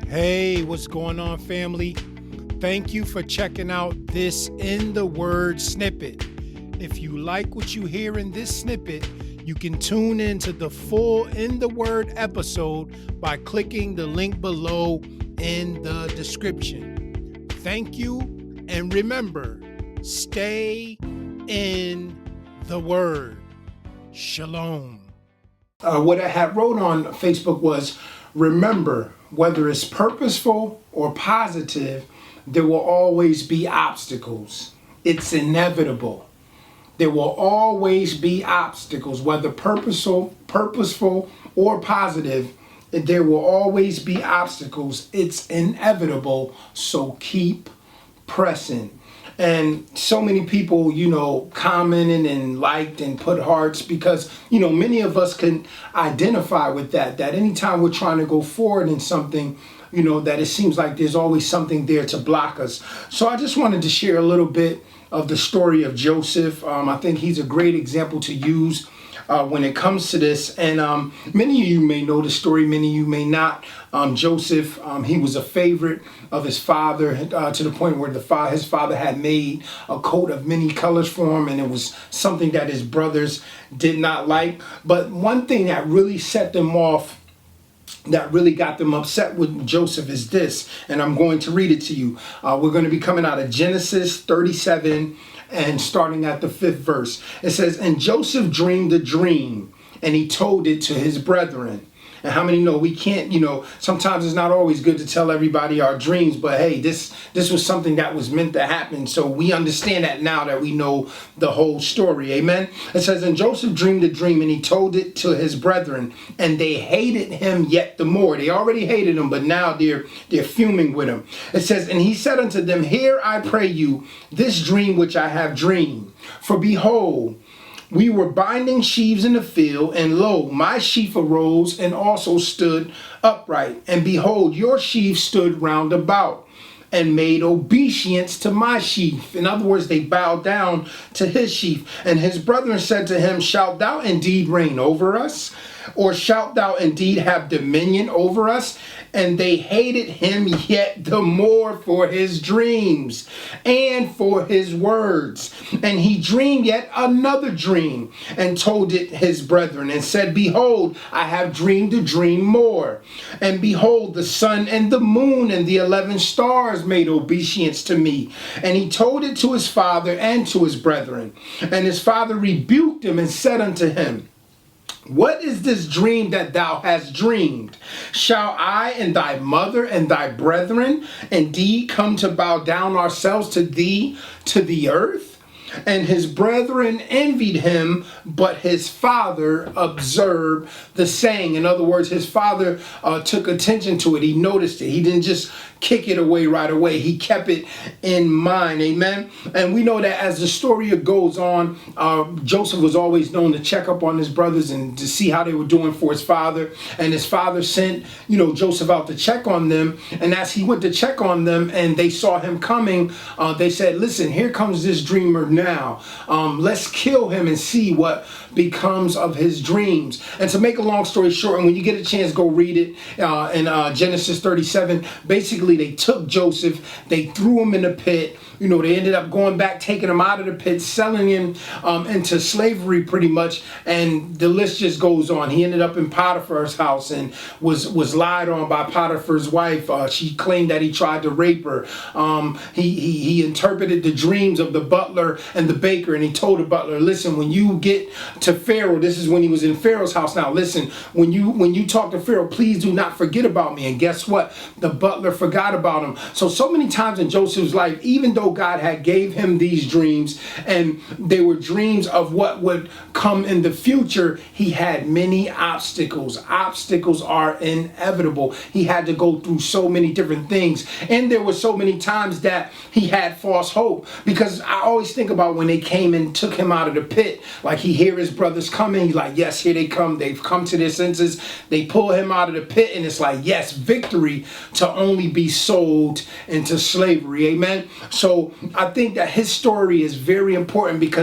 Hey, what's going on, family? Thank you for checking out this In the Word snippet. If you like what you hear in this snippet, you can tune into the full In the Word episode by clicking the link below in the description. Thank you, and remember, stay in the Word. Shalom. What I had wrote on Facebook was, remember, whether it's purposeful or positive, there will always be obstacles. It's inevitable. There will always be obstacles, whether purposeful or positive. There will always be obstacles. It's inevitable. So keep pressing. And so many people, commented and liked and put hearts because, many of us can identify with that anytime we're trying to go forward in something, that it seems like there's always something there to block us. So I just wanted to share a little bit of the story of Joseph. I think he's a great example to use when it comes to this. And many of you may know the story, many of you may not. Joseph, he was a favorite of his father to the point where his father had made a coat of many colors for him, and it was something that his brothers did not like. But one thing that really set them off, that really got them upset with Joseph is this, and I'm going to read it to you. We're going to be coming out of Genesis 37 and starting at the 5th verse. It says, "And Joseph dreamed a dream, and he told it to his brethren." And how many know we can't, sometimes it's not always good to tell everybody our dreams, but hey, this was something that was meant to happen. So we understand that now that we know the whole story. Amen. It says, "And Joseph dreamed a dream, and he told it to his brethren, and they hated him yet the more." They already hated him, but now they're fuming with him. It says, "And he said unto them, Hear, I pray you, this dream which I have dreamed. For behold, we were binding sheaves in the field, and lo, my sheaf arose and also stood upright. And behold, your sheaf stood round about and made obeisance to my sheaf." In other words, they bowed down to his sheaf. "And his brethren said to him, Shalt thou indeed reign over us? Or shalt thou indeed have dominion over us? And they hated him yet the more for his dreams and for his words. And he dreamed yet another dream, and told it his brethren, and said, Behold, I have dreamed a dream more. And behold, the sun and the moon and the 11 stars made obeisance to me. And he told it to his father and to his brethren. And his father rebuked him and said unto him, What is this dream that thou hast dreamed? Shall I and thy mother and thy brethren indeed come to bow down ourselves to thee to the earth? And his brethren envied him, but his father observed the saying." In other words, his father took attention to it. He noticed it. He didn't just kick it away right away. He kept it in mind. Amen. And we know that as the story goes on, Joseph was always known to check up on his brothers and to see how they were doing for his father. And his father sent, Joseph out to check on them. And as he went to check on them and they saw him coming, they said, "Listen, here comes this dreamer now. Let's kill him and see what becomes of his dreams." And to make a long story short, and when you get a chance, go read it in Genesis 37. Basically, they took Joseph, they threw him in the pit. They ended up going back, taking him out of the pit, selling him into slavery pretty much. And the list just goes on. He ended up in Potiphar's house and was lied on by Potiphar's wife. She claimed that he tried to rape her. He interpreted the dreams of the butler and the baker, and he told the butler, "Listen, when you get to Pharaoh," this is when he was in Pharaoh's house now, "listen, when you talk to Pharaoh, please do not forget about me." And guess what? The butler forgot about him. So many times in Joseph's life, even though God had gave him these dreams, and they were dreams of what would come in the future, he had many obstacles. Obstacles are inevitable. He had to go through so many different things. And there were so many times that he had false hope, because I always think about when they came and took him out of the pit, like he hear his brothers coming, he's like, yes, here they come. They've come to their senses. They pull him out of the pit, and it's like, yes, victory to only be sold into slavery. Amen. So I think that his story is very important because